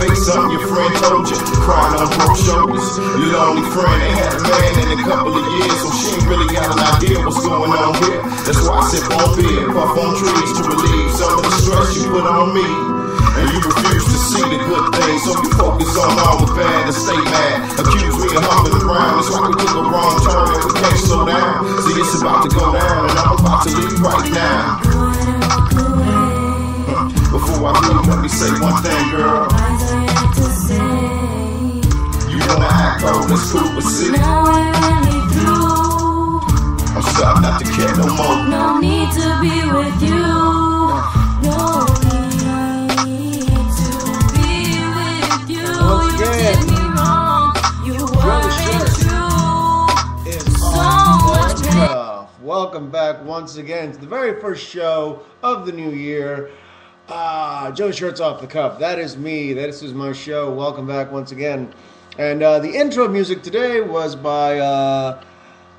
face, something your friend told you. Crying on broke shoulders. Your lonely friend ain't had a man in a couple of years, so she ain't really got an idea what's going on here. That's why I sip on beer, puff on trees to relieve some of the stress you put on me. And you refuse to see the good things, so you focus on all the bad and stay mad. Accuse me of humping around, it's like we took a wrong turn and we can't slow down. See, it's about to go down and I'm about to leave right now. Before I leave, let me say one thing, girl. You wanna act old, that's cool, but see, now we're really through. I'm starting not to care no more. No need to be with you. No need to be with you. Once You again, did me wrong. You weren't true. It's So on much the pain. cuff. Welcome back once again to the very first show of the new year. Joe Shirts Off the Cuff. That is me. This is my show. Welcome back once again. And the intro music today was by a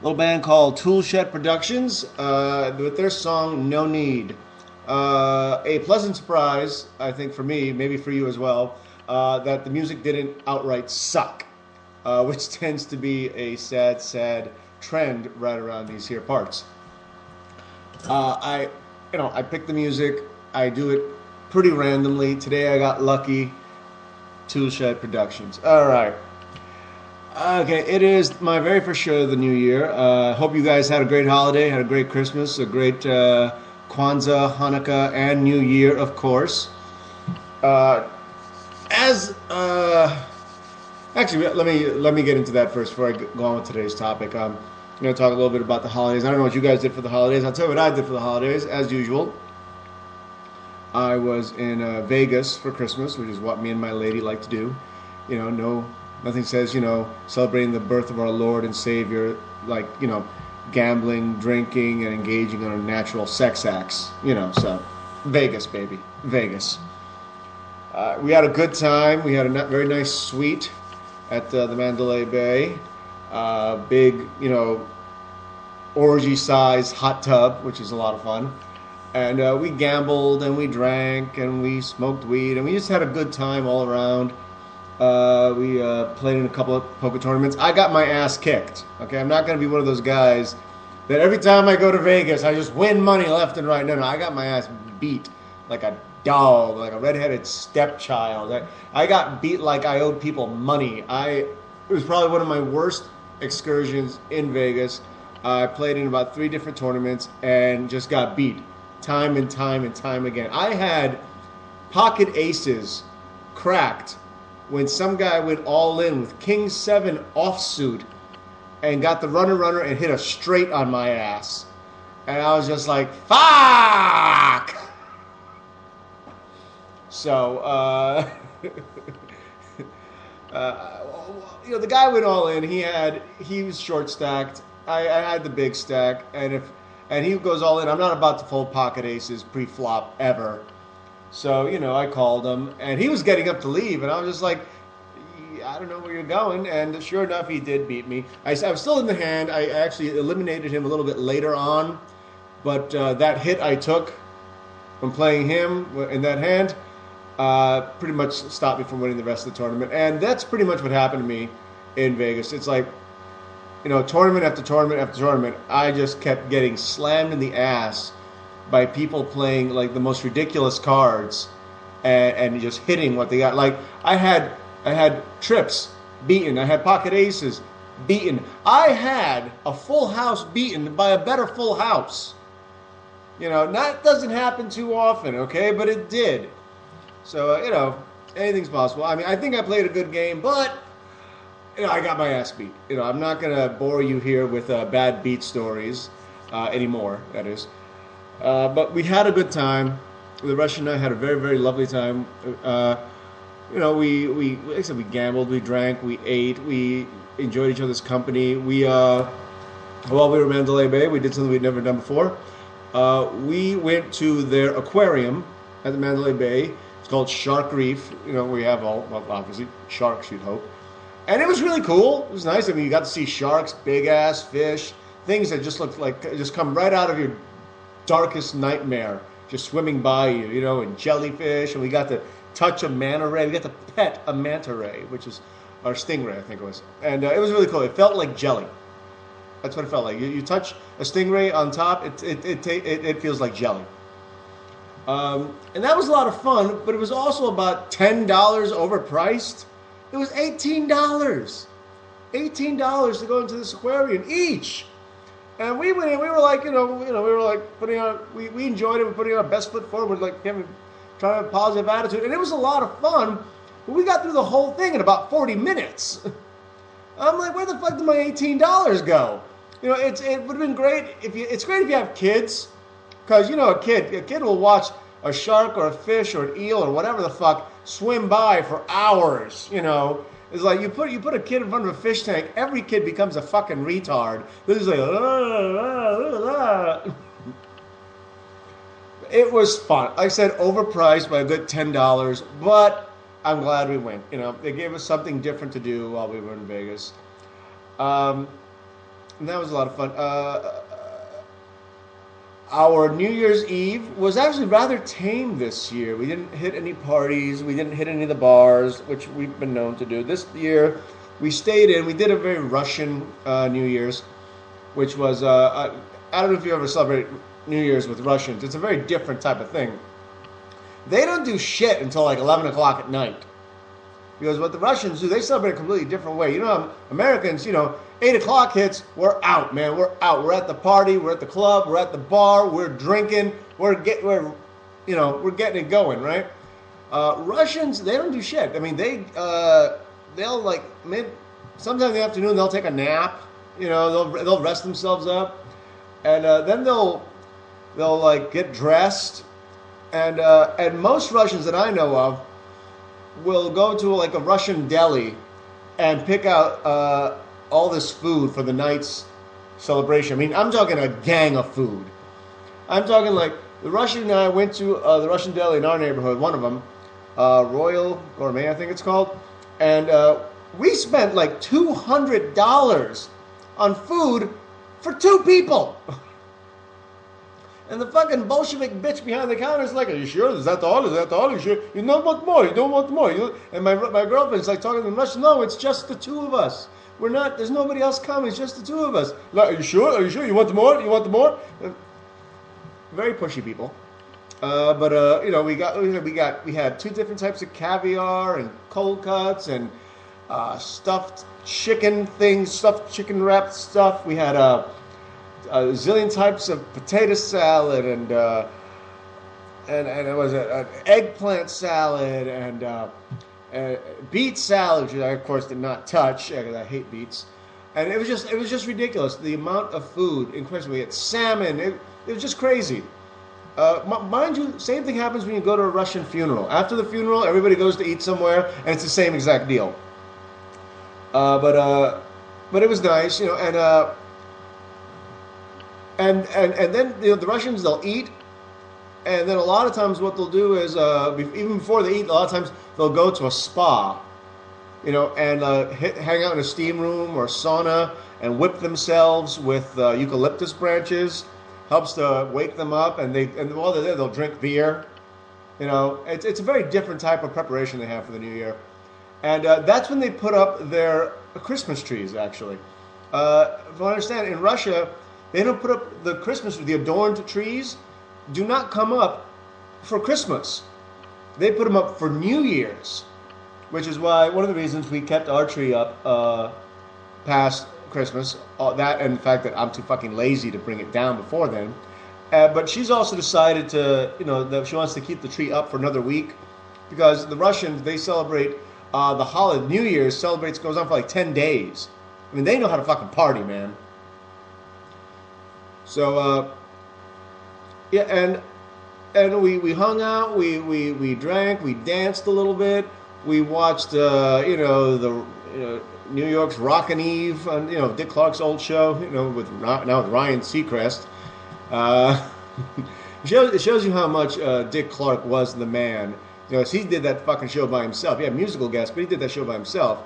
little band called Toolshed Productions with their song No Need. A pleasant surprise, I think, for me, maybe for you as well, that the music didn't outright suck, which tends to be a sad trend right around these here parts. I pick the music. I do it pretty randomly. Today I got lucky. Toolshed Productions. All right. Okay, it is my very first show of the new year. Hope you guys had a great holiday, had a great Christmas, a great Kwanzaa, Hanukkah, and New Year, of course. Actually, let me get into that first before I go on with today's topic. I'm going to talk a little bit about the holidays. I don't know what you guys did for the holidays. I'll tell you what I did for the holidays, as usual. I was in Vegas for Christmas, which is what me and my lady like to do. You know, nothing says, celebrating the birth of our Lord and Savior like, gambling, drinking, and engaging in unnatural sex acts. So Vegas, baby. Vegas. We had a good time. We had a very nice suite at the Mandalay Bay. Big, orgy-sized hot tub, which is a lot of fun. And we gambled, and we drank, and we smoked weed, and we just had a good time all around. We played in a couple of poker tournaments. I got my ass kicked. Okay, I'm not going to be one of those guys that every time I go to Vegas, I just win money left and right. No, I got my ass beat like a dog, like a redheaded stepchild. I got beat like I owed people money. It was probably one of my worst excursions in Vegas. I played in about 3 different tournaments and just got beat. Time and time and time again. I had pocket aces cracked when some guy went all in with King 7 offsuit and got the runner and hit a straight on my ass. And I was just like, fuck! So, the guy went all in. He was short stacked. I had the big stack, and he goes all in. I'm not about to fold pocket aces pre-flop ever. So, I called him, and he was getting up to leave, and I was just like, I don't know where you're going, and sure enough, he did beat me. I was still in the hand. I actually eliminated him a little bit later on, but that hit I took from playing him in that hand pretty much stopped me from winning the rest of the tournament, and that's pretty much what happened to me in Vegas. It's like, tournament after tournament after tournament, I just kept getting slammed in the ass by people playing like the most ridiculous cards and just hitting what they got. Like I had trips beaten. I had pocket aces beaten. I had a full house beaten by a better full house. That doesn't happen too often, okay? But it did. So, anything's possible. I mean, I think I played a good game, but I got my ass beat. I'm not going to bore you here with bad beat stories anymore, that is. But we had a good time. The Russian and I had a very, very lovely time. Like I said, we gambled, we drank, we ate, we enjoyed each other's company. While we were in Mandalay Bay, we did something we'd never done before. We went to their aquarium at the Mandalay Bay. It's called Shark Reef. We have obviously sharks, you'd hope. And it was really cool. It was nice. I mean, you got to see sharks, big-ass fish, things that just look like just come right out of your darkest nightmare, just swimming by you, and jellyfish. And we got to touch a manta ray. We got to pet a manta ray, which is our stingray, I think it was, and it was really cool. It felt like jelly. That's what it felt like. You touch a stingray on top, it feels like jelly. And that was a lot of fun, but it was also about $10 overpriced. It was $18. $18 to go into this aquarium each. And we went in, we were like, we were like putting on, we enjoyed it, we were putting our best foot forward, like trying to have a positive attitude, and it was a lot of fun, but we got through the whole thing in about 40 minutes. I'm like, where the fuck did my $18 go? It would have been great it's great if you have kids, because, a kid will watch a shark or a fish or an eel or whatever the fuck swim by for hours, It's like you put a kid in front of a fish tank, every kid becomes a fucking retard. They're just like, It was fun. Like I said, overpriced by a good $10, but I'm glad we went. They gave us something different to do while we were in Vegas. And that was a lot of fun. Our New Year's Eve was actually rather tame this year. We didn't hit any parties. We didn't hit any of the bars, which we've been known to do. This year, we stayed in. We did a very Russian New Year's, which was, I don't know if you ever celebrate New Year's with Russians. It's a very different type of thing. They don't do shit until like 11 o'clock at night. Because what the Russians do, they celebrate a completely different way. Americans, 8 o'clock hits, we're out, man. We're out. We're at the party. We're at the club. We're at the bar. We're drinking. We're getting it going, right? Russians, they don't do shit. I mean, they'll like sometime in the afternoon they'll take a nap. They'll rest themselves up, and then they'll like get dressed, and most Russians that I know of will go to like a Russian deli and pick out all this food for the night's celebration. I mean, I'm talking a gang of food. I'm talking like the Russian and I went to the Russian deli in our neighborhood, one of them, Royal Gourmet, I think it's called, and we spent like $200 on food for 2 people. And the fucking Bolshevik bitch behind the counter is like, "Are you sure? Is that all? Is that all? Are you sure? You don't want more? You don't want more?" And my girlfriend's like talking to them Russian. "No, it's just the 2 of us. We're not. There's nobody else coming. It's just the 2 of us." Like, "Are you sure? Are you sure? You want more? You want more?" Very pushy people. But we had 2 different types of caviar and cold cuts and stuffed chicken things, stuffed chicken wrapped stuff. We had a zillion types of potato salad and it was an eggplant salad and beet salad, which I of course did not touch because I hate beets. And it was just ridiculous, the amount of food. Incredibly, we had salmon. It was just crazy. Mind you, same thing happens when you go to a Russian funeral. After the funeral, everybody goes to eat somewhere, and it's the same exact deal. But it was nice, and then the Russians, they'll eat, and then a lot of times what they'll do is even before they eat, a lot of times they'll go to a spa, and hang out in a steam room or sauna and whip themselves with eucalyptus branches. Helps to wake them up, and while they're there, they'll drink beer. It's a very different type of preparation they have for the New Year, and that's when they put up their Christmas trees. Actually, if I understand, in Russia, they don't put up the Christmas, the adorned trees do not come up for Christmas. They put them up for New Year's, which is why one of the reasons we kept our tree up past Christmas. That and the fact that I'm too fucking lazy to bring it down before then. But she's also decided to, that she wants to keep the tree up for another week because the Russians, they celebrate the holiday. New Year's goes on for like 10 days. I mean, they know how to fucking party, man. So, and we hung out, we drank, we danced a little bit, we watched, New York's Rockin' Eve on, Dick Clark's old show, with Ryan Seacrest. It shows you how much Dick Clark was the man. He did that fucking show by himself. He had musical guests, but he did that show by himself.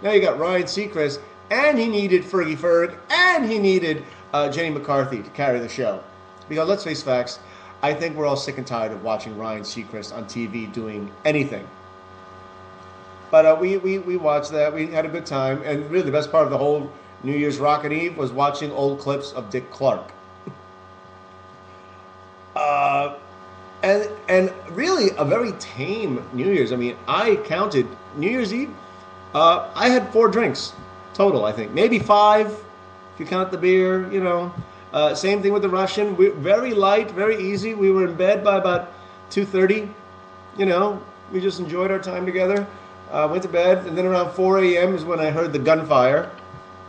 Now you got Ryan Seacrest, and he needed Fergie Ferg, and he needed Jenny McCarthy to carry the show. Because let's face facts, I think we're all sick and tired of watching Ryan Seacrest on TV doing anything. But we watched that. We had a good time, and really the best part of the whole New Year's Rockin' Eve was watching old clips of Dick Clark. And really a very tame New Year's. I mean, I counted New Year's Eve. I had 4 drinks total, I think, maybe 5 if you count the beer. You know, same thing with the Russian. Very light, very easy. We were in bed by about 2:30. You know, we just enjoyed our time together. Went to bed, and then around 4 a.m. is when I heard the gunfire.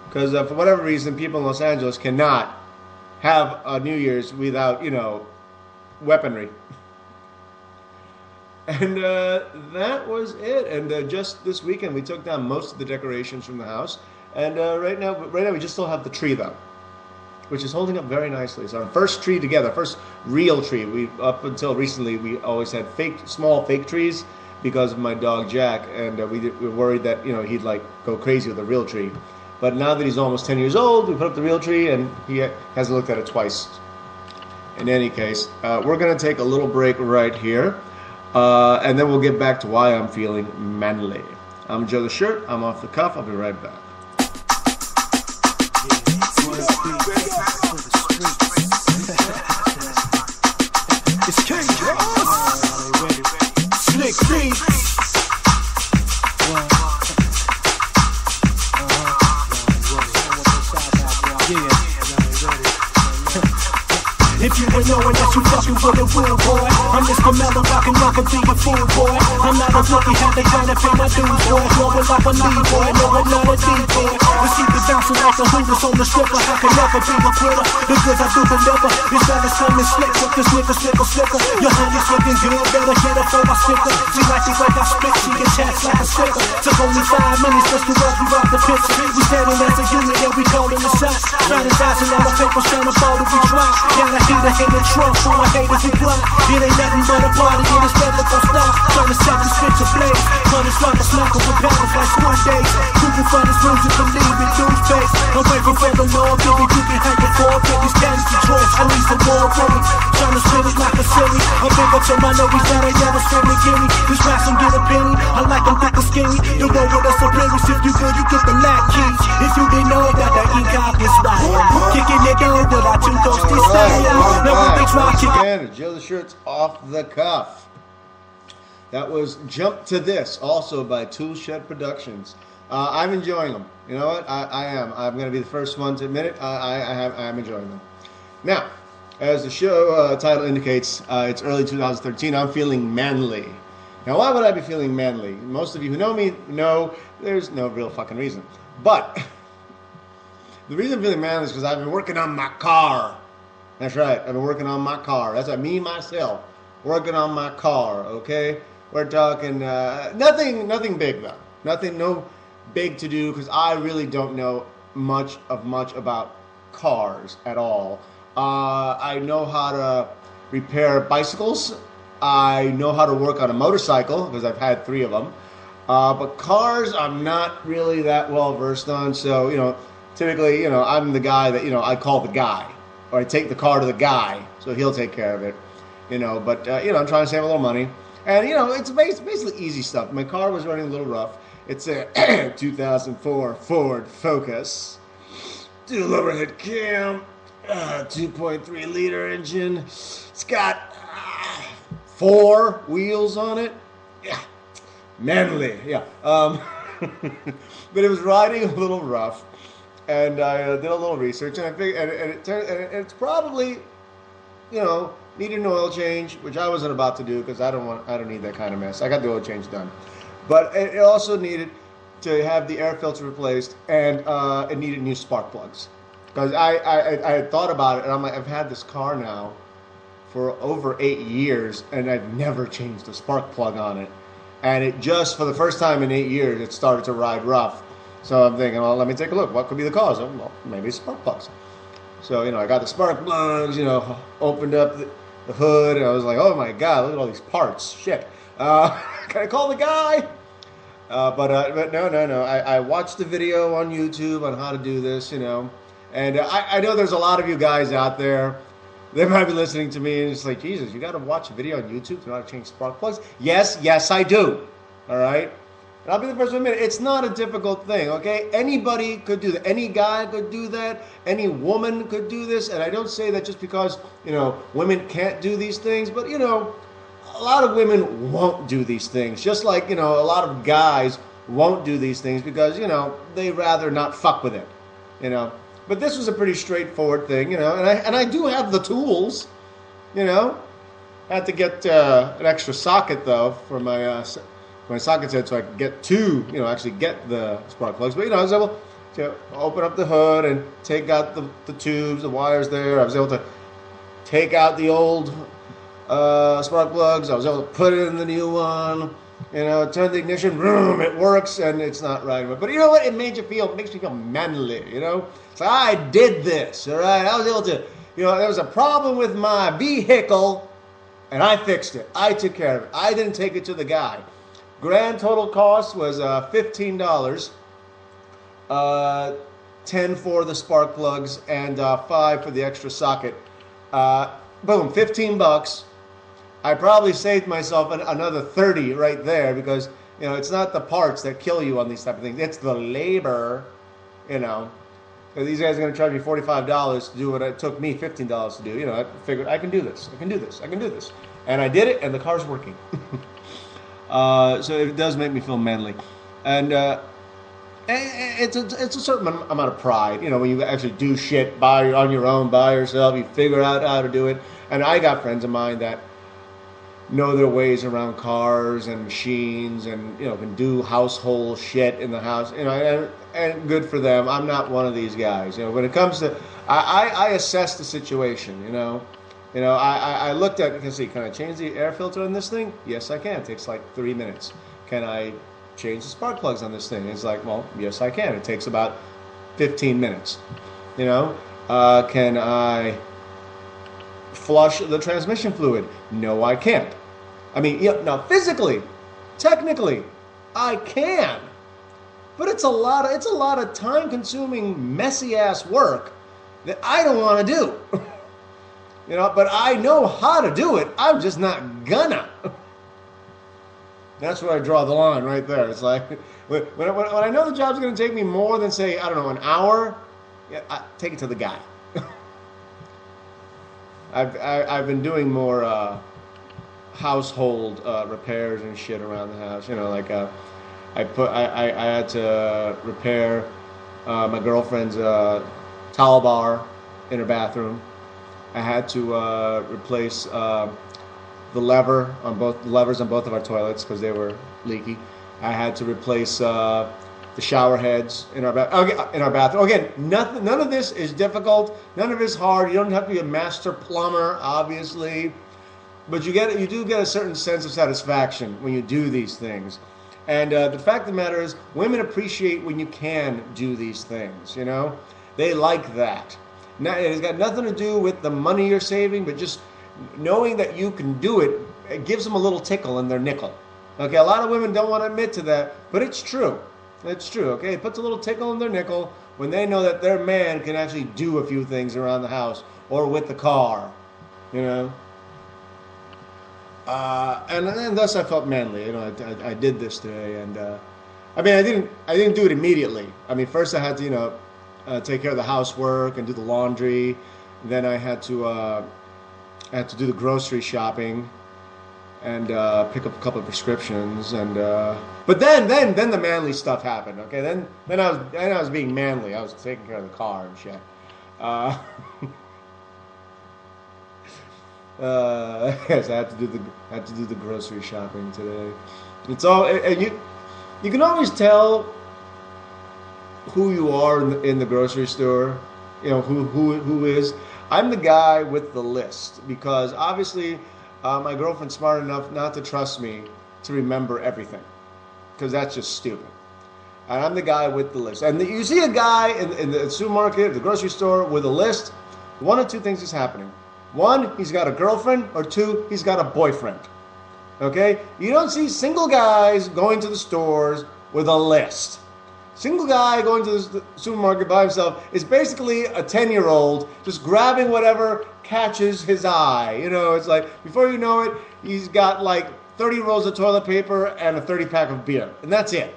Because for whatever reason, people in Los Angeles cannot have a New Year's without, you know, weaponry. And that was it. And just this weekend, we took down most of the decorations from the house. And right now, we just still have the tree though, which is holding up very nicely. It's our first tree together, first real tree. We up until recently, we always had small fake trees because of my dog Jack, and we were worried that, you know, he'd like go crazy with a real tree. But now that he's almost 10 years old, we put up the real tree, and he hasn't looked at it twice. In any case, we're going to take a little break right here. And then we'll get back to why I'm feeling manly. I'm Joe the Shirt. I'm off the cuff. I'll be right back. It's King Slick Beats. If you ain't knowing that you fucking with a real boy, I'm Mr. Mellow, rockin' up and be a fool boy. I'm not a rookie, had they tryna pay my dues, boy. Flowing like a lead boy, no, I'm not a D-boy. Let's keep it bouncing like the hooters on the stripper. I can never be a quitter, the goods I do deliver. It's better coming slick with this nigga slicker. Your honey's looking good, better get it for my sticker. She like the way I spit, she gets chats like a sticker. Took only 5 minutes just to work, we rock the picture. We standing as a unit and we calling the shots. Strategizing on the paper, trying to fold if we try. Gotta heater in the trunk, so I haters and block. It ain't nothing but a party, and it's never gon' stop. Trying to set this bitch ablaze. Punish like a smoker with powers like school days. Proving for this music, believe in dude's face. I'm waiting for the Lord, baby, you can hang it for. Baby's daddy's Detroit, I need some more baby. Trying to spit it like a silly. I'm big up to my niggas that ain't never spit me guinea. This rap and get a penny, I like them thick or skinny. The road with us a lyrics, if you good, you get the lack keys. If you didn't know that the ink out was right. Kicking it down without you ghosty style. Again, Joe the Shirt's off the cuff. That was Jump to This, also by Tool Shed Productions. I'm enjoying them. You know what? I am. I'm going to be the first one to admit it. I'm enjoying them. Now, as the show title indicates, it's early 2013. I'm feeling manly. Now, why would I be feeling manly? Most of you who know me know there's no real fucking reason. But the reason I'm feeling manly is because I've been working on my car. That's right. I've been working on my car. That's right. Me, myself, working on my car, okay? We're talking nothing big, though. No big to do, because I really don't know much about cars at all. I know how to repair bicycles. I know how to work on a motorcycle, because I've had 3 of them. But cars, I'm not really that well versed on. So, you know, typically, you know, I'm the guy that, you know, I call the guy. Or I take the car to the guy, so he'll take care of it, you know. But, you know, I'm trying to save a little money. And, you know, it's basically easy stuff. My car was running a little rough. It's a 2004 Ford Focus. Dual overhead cam, 2.3 liter engine. It's got 4 wheels on it. Yeah, manly, yeah. But it was riding a little rough. And I did a little research, and I figured, and it's probably, you know, needed an oil change, which I wasn't about to do because I don't need that kind of mess. I got the oil change done, but it also needed to have the air filter replaced, and it needed new spark plugs, because I had thought about it, and I'm like, I've had this car now for over 8 years, and I've never changed a spark plug on it, and it just for the first time in 8 years, it started to ride rough. So I'm thinking, well, let me take a look. What could be the cause? Well, maybe it's spark plugs. So, you know, I got the spark plugs, you know, opened up the hood, and I was like, oh my God, look at all these parts. Shit. Can I call the guy? But no. I watched the video on YouTube on how to do this, you know. And I know there's a lot of you guys out there. They might be listening to me and it's like, Jesus, you got to watch a video on YouTube to know how to change spark plugs? Yes, I do. All right. And I'll be the first to admit it, it's not a difficult thing, okay? Anybody could do that. Any guy could do that. Any woman could do this. And I don't say that just because, women can't do these things, but, a lot of women won't do these things. Just like, a lot of guys won't do these things because, they rather not fuck with it, But this was a pretty straightforward thing, and I do have the tools, Had to get an extra socket, though, for my socket set so I could get actually get the spark plugs. But, I was able to open up the hood and take out the tubes, the wires there. I was able to take out the old spark plugs. I was able to put it in the new one. Turn the ignition, boom, it works, and it's not right. But you know what? It makes me feel manly, So I did this, all right? I was able to, there was a problem with my vehicle, and I fixed it. I took care of it. I didn't take it to the guy. Grand total cost was $15, 10 for the spark plugs, and $5 for the extra socket. Boom, $15. I probably saved myself another $30 right there because, it's not the parts that kill you on these type of things. It's the labor, So these guys are going to charge me $45 to do what it took me $15 to do. I figured I can do this. I can do this. And I did it, and the car's working. So it does make me feel manly. And it's a certain amount of pride, when you actually do shit on your own, by yourself. You figure out how to do it. And I got friends of mine that know their ways around cars and machines and, can do household shit in the house, and good for them. I'm not one of these guys. When it comes to, I assess the situation, I looked at, can I change the air filter on this thing? Yes, I can. It takes like 3 minutes. Can I change the spark plugs on this thing? It's like, well, yes, I can. It takes about 15 minutes. Can I flush the transmission fluid? No, I can't. I mean, now physically, technically, I can. But it's a lot of time-consuming, messy-ass work that I don't want to do. But I know how to do it. I'm just not gonna. That's where I draw the line right there. It's like, when I know the job's going to take me more than, say, I don't know, an hour, I take it to the guy. I've been doing more household repairs and shit around the house. I had to repair my girlfriend's towel bar in her bathroom. I had to replace the levers on both of our toilets because they were leaky. I had to replace the shower heads in our bathroom. Again, none of this is difficult. None of it's hard. You don't have to be a master plumber, obviously, but you do get a certain sense of satisfaction when you do these things. And the fact of the matter is, women appreciate when you can do these things. They like that. Now, it's got nothing to do with the money you're saving, but just knowing that you can do it, it gives them a little tickle in their nickel. Okay, a lot of women don't want to admit to that, but it's true. It's true, okay? It puts a little tickle in their nickel when they know that their man can actually do a few things around the house or with the car, and thus I felt manly. I did this today, and I didn't do it immediately. First I had to, take care of the housework and do the laundry. Then I had to do the grocery shopping and pick up a couple of prescriptions. And but then the manly stuff happened. Okay, then I was being manly. I was taking care of the car and shit. Yes, I had to do the grocery shopping today. It's all, and you can always tell who you are in the grocery store. Who is. I'm the guy with the list because obviously my girlfriend's smart enough not to trust me to remember everything because that's just stupid. And I'm the guy with the list. And you see a guy in the supermarket, the grocery store with a list, one of two things is happening. One, he's got a girlfriend, or two, he's got a boyfriend. Okay? You don't see single guys going to the stores with a list. Single guy going to the supermarket by himself is basically a 10-year-old just grabbing whatever catches his eye. It's like, before you know it, he's got like 30 rolls of toilet paper and a 30-pack of beer, and that's it.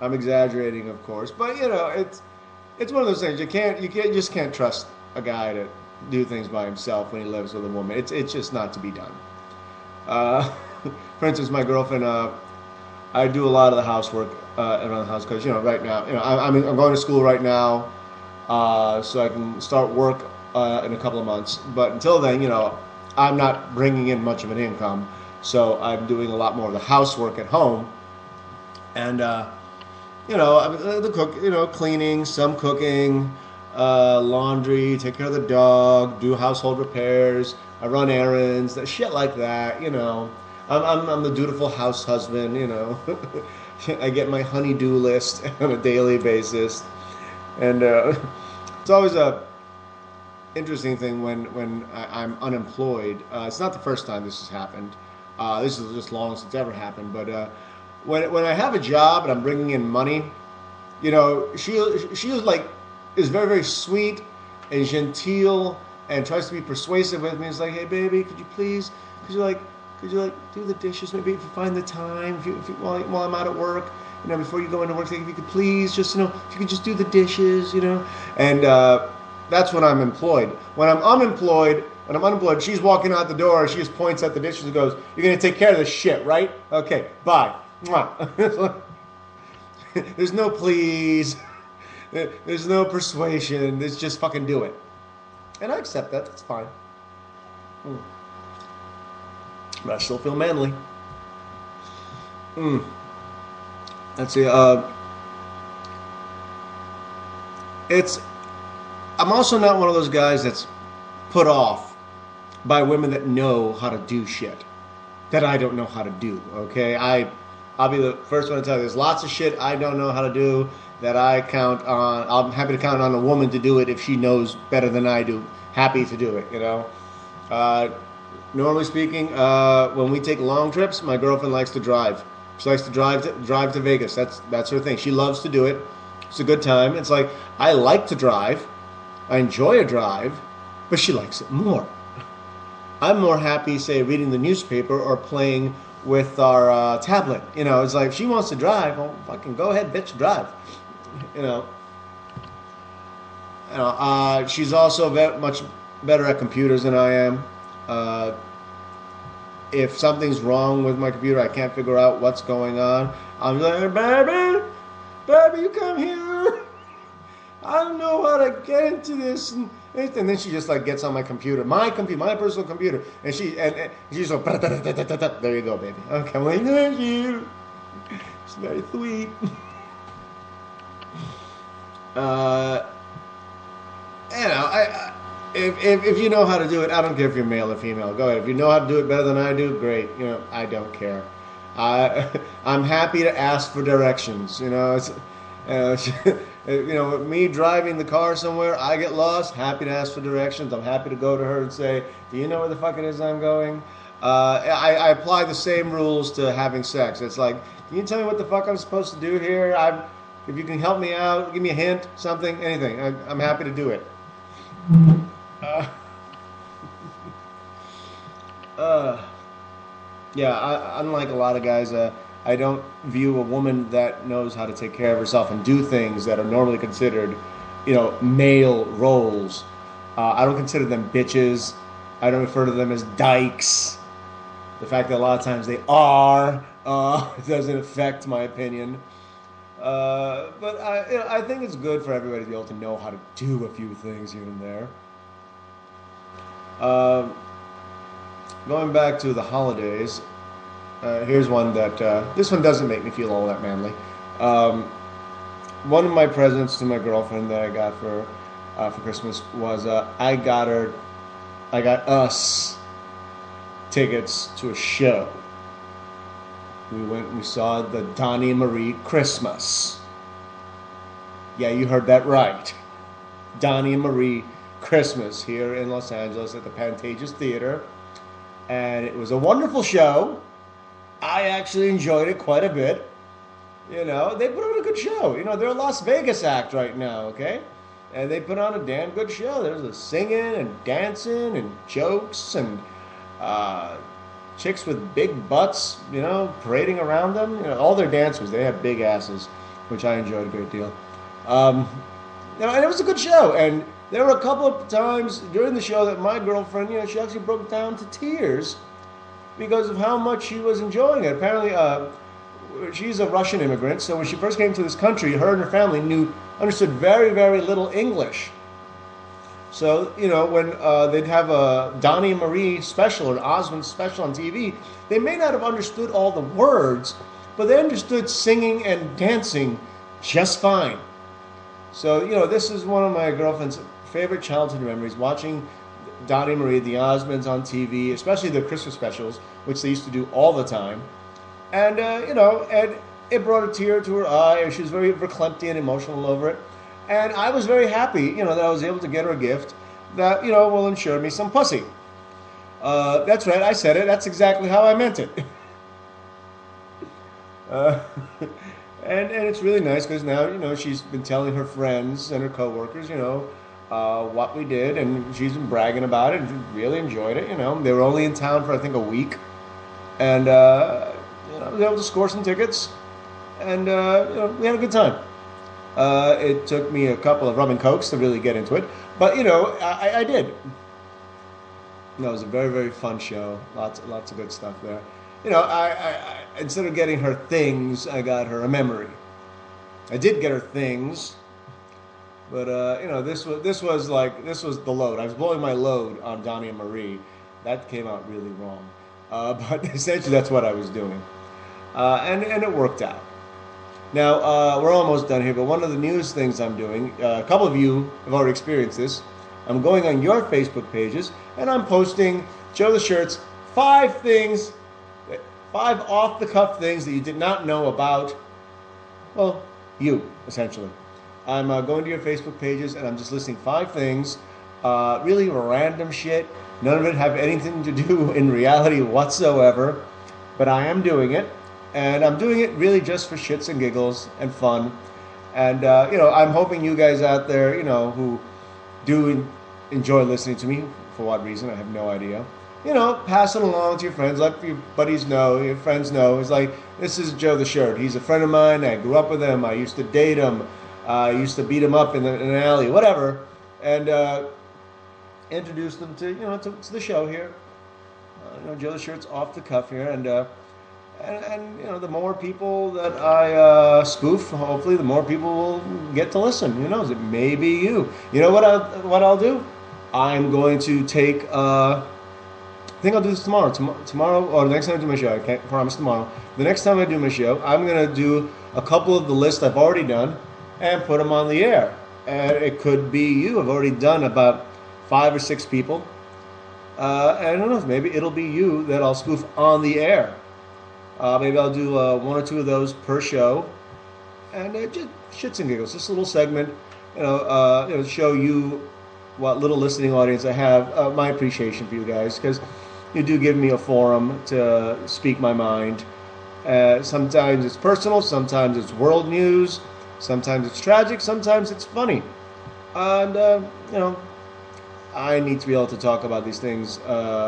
I'm exaggerating, of course, but you know, it's one of those things you just can't trust a guy to do things by himself when he lives with a woman. It's just not to be done. For instance, my girlfriend, I do a lot of the housework around the house because, you know, right now, you know, I'm going to school right now, so I can start work in a couple of months. But until then, you know, I'm not bringing in much of an income, so I'm doing a lot more of the housework at home, and you know, the cook, you know, cleaning, some cooking, laundry, take care of the dog, do household repairs. I run errands, that shit like that, you know. I'm the dutiful house husband, you know. I get my honey-do list on a daily basis, and it's always a interesting thing when I'm unemployed. It's not the first time this has happened. This is just longest it's ever happened. But when I have a job and I'm bringing in money, you know, she is very, very sweet and genteel and tries to be persuasive with me. It's like, hey baby, could you do the dishes? Maybe if you find the time, while I'm out at work, you know, before you go into work, if you could please just, you know, if you could just do the dishes, you know. And that's when I'm employed. When I'm unemployed, she's walking out the door, she just points at the dishes and goes, "You're gonna take care of this shit, right? Okay, bye." There's no please. There's no persuasion. There's just fucking do it. And I accept that. That's fine. But I still feel manly. Let's see. I'm also not one of those guys that's put off by women that know how to do shit that I don't know how to do. Okay, I'll be the first one to tell you. There's lots of shit I don't know how to do that I count on. I'm happy to count on a woman to do it if she knows better than I do. Happy to do it. You know. Normally speaking, when we take long trips, my girlfriend likes to drive. She likes to drive to Vegas. That's her thing. She loves to do it. It's a good time. It's like, I like to drive. I enjoy a drive, but she likes it more. I'm more happy, say, reading the newspaper or playing with our tablet. You know, it's like, if she wants to drive, well, fucking go ahead, bitch, drive. You know, she's also much better at computers than I am. If something's wrong with my computer, I can't figure out what's going on, I'm like, baby, you come here. I don't know how to get into this, and then she just like gets on my computer, my personal computer, and she's like, there you go, baby. Okay, I'm like, thank you. It's very sweet. You know, If you know how to do it, I don't care if you're male or female. Go ahead. If you know how to do it better than I do, great. You know, I don't care. I'm happy to ask for directions. You know, you know, me driving the car somewhere, I get lost. Happy to ask for directions. I'm happy to go to her and say, "Do you know where the fuck it is I'm going?" I apply the same rules to having sex. It's like, can you tell me what the fuck I'm supposed to do here? If you can help me out, give me a hint, something, anything. I'm happy to do it. Yeah, unlike a lot of guys, I don't view a woman that knows how to take care of herself and do things that are normally considered, you know, male roles. I don't consider them bitches. I don't refer to them as dykes. The fact that a lot of times they are doesn't affect my opinion. But I think it's good for everybody to be able to know how to do a few things here and there. Going back to the holidays, here's one that this one doesn't make me feel all that manly. One of my presents to my girlfriend that I got for Christmas was I got us tickets to a show. We went and we saw the Donnie and Marie Christmas. Yeah, you heard that right. Donnie and Marie Christmas here in Los Angeles at the Pantages Theater. And it was a wonderful show. I actually enjoyed it quite a bit. You know, they put on a good show. You know, they're a Las Vegas act right now, okay? And they put on a damn good show. There's a singing and dancing and jokes and chicks with big butts, you know, parading around them. You know, all their dancers, they have big asses, which I enjoyed a great deal. You know, and it was a good show. And there were a couple of times during the show that my girlfriend, you know, she actually broke down to tears because of how much she was enjoying it. Apparently, she's a Russian immigrant, so when she first came to this country, her and her family understood very, very little English. So, you know, when they'd have a Donnie and Marie special or an Osmond special on TV, they may not have understood all the words, but they understood singing and dancing just fine. So, you know, this is one of my girlfriend's favorite childhood memories, watching Donnie and Marie, the Osmonds on TV, especially the Christmas specials, which they used to do all the time. And, you know, and it brought a tear to her eye. She was very verklempt and emotional over it. And I was very happy, you know, that I was able to get her a gift that, you know, will ensure me some pussy. That's right, I said it. That's exactly how I meant it. And it's really nice because now, you know, she's been telling her friends and her coworkers, you know, what we did, and she's been bragging about it and really enjoyed it, you know. They were only in town for, I think, a week. And, you know, I was able to score some tickets, and, you know, we had a good time. It took me a couple of rum and cokes to really get into it, but, you know, I did. You know, it was a very, very fun show. Lots of good stuff there. You know, I instead of getting her things, I got her a memory. I did get her things, but you know, this was the load. I was blowing my load on Donnie and Marie. That came out really wrong, but essentially that's what I was doing, and it worked out. Now we're almost done here, but one of the newest things I'm doing, a couple of you have already experienced this. I'm going on your Facebook pages and I'm posting Joe the Shirt's 5 off-the-cuff things that you did not know about, well, you, essentially. I'm going to your Facebook pages and I'm just listing 5 things, really random shit. None of it have anything to do in reality whatsoever, but I am doing it. And I'm doing it really just for shits and giggles and fun. And, you know, I'm hoping you guys out there, you know, who do enjoy listening to me, for what reason, I have no idea. You know, pass it along to your friends, let your buddies know, your friends know. It's like, this is Joe the Shirt. He's a friend of mine. I grew up with him. I used to date him. I used to beat him up in an alley, whatever. And introduce them to, you know, to the show here. You know, Joe the Shirt's off the cuff here. And you know, the more people that I spoof, hopefully, the more people will get to listen. Who knows? It may be you. You know what I'll do? I'm going to take... I think I'll do this tomorrow. Tomorrow, or the next time I do my show. I can't promise tomorrow. The next time I do my show, I'm going to do a couple of the lists I've already done and put them on the air. And it could be you. I've already done about 5 or 6 people. And who knows, maybe it'll be you that I'll spoof on the air. Maybe I'll do 1 or 2 of those per show. And just shits and giggles. Just a little segment, you know, show you what little listening audience I have. My appreciation for you guys, because you do give me a forum to speak my mind. Sometimes it's personal, sometimes it's world news, sometimes it's tragic, sometimes it's funny. And, you know, I need to be able to talk about these things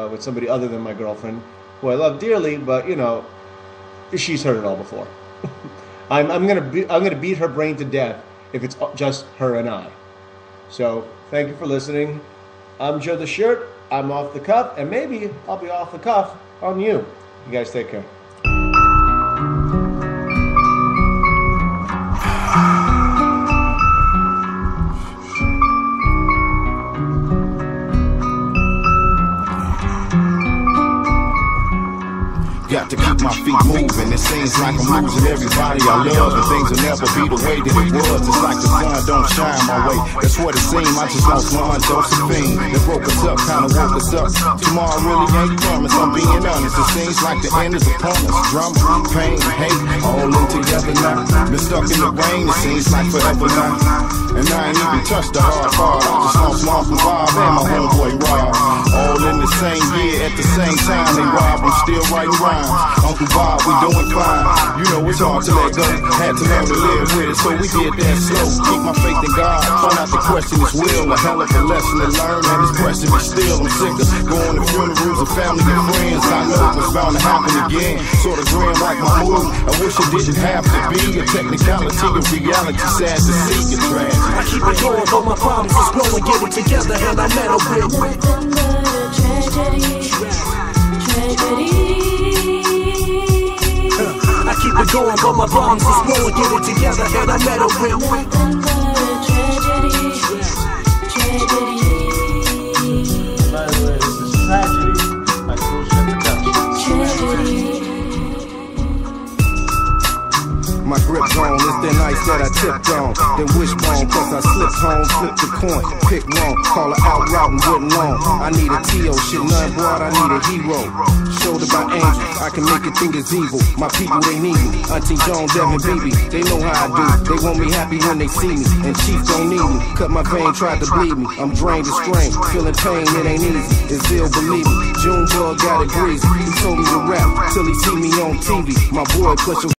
with somebody other than my girlfriend, who I love dearly, but, you know, she's heard it all before. I'm gonna beat her brain to death if it's just her and I. So, thank you for listening. I'm Joe the Shirt. I'm off the cuff, and maybe I'll be off the cuff on you. You guys take care. Got to keep my feet moving. It seems like I'm losing everybody I love, and things will never be the way that it was. It's like the sun don't shine my way. That's what it seems. I just lost my Aunt Josephine. They broke us up, kinda woke us up. Tomorrow really ain't promised. I'm being honest. It seems like the end is upon us. Drama, pain, hate, all in together now. Been stuck in the rain. It seems like forever now. And I ain't even touched the hard part. I just lost my Uncle Bob and my homeboy Rob. All in the same year at the same time. They robbed. I'm still writing rhymes. Uncle Bob, we doing fine. You know it's hard to let go. Had to learn to live with it, so we did that slow. Keep my faith in God, try not to question His will. A hell of a lesson to learn, and it's pressing me still. I'm sick of going to funerals of family and friends. I know it was bound to happen again. Sort of grin like my mood. I wish it didn't have to be a technicality of reality. Sad to see your tragedy. I keep it going, but my problems is growing. Get it together, and I met a win. Nothing but tragedy, tragedy. I keep it going, but my problems is growing. Get it together, and I met a win. Nothing but tragedy, tragedy. By the way, this is Tragedy by Bullshit Productions. Tragedy. My grip gone, it's that nice that I tipped on. Then wishbone, plus I slipped home, flipped the coin. Pick one, call her out route and wouldn't long. I need a T.O. shit, none broad, I need a hero. Shoulder by angel, I can make it through this evil. My people, they need me. Auntie Joan, Devin, BB, they know how I do. They want me happy when they see me. And Chief don't need me. Cut my vein, tried to bleed me. I'm drained and strained, feeling pain, it ain't easy. It's ill, believe me. Junebug got it greasy. He told me to rap till he see me on TV. My boy, push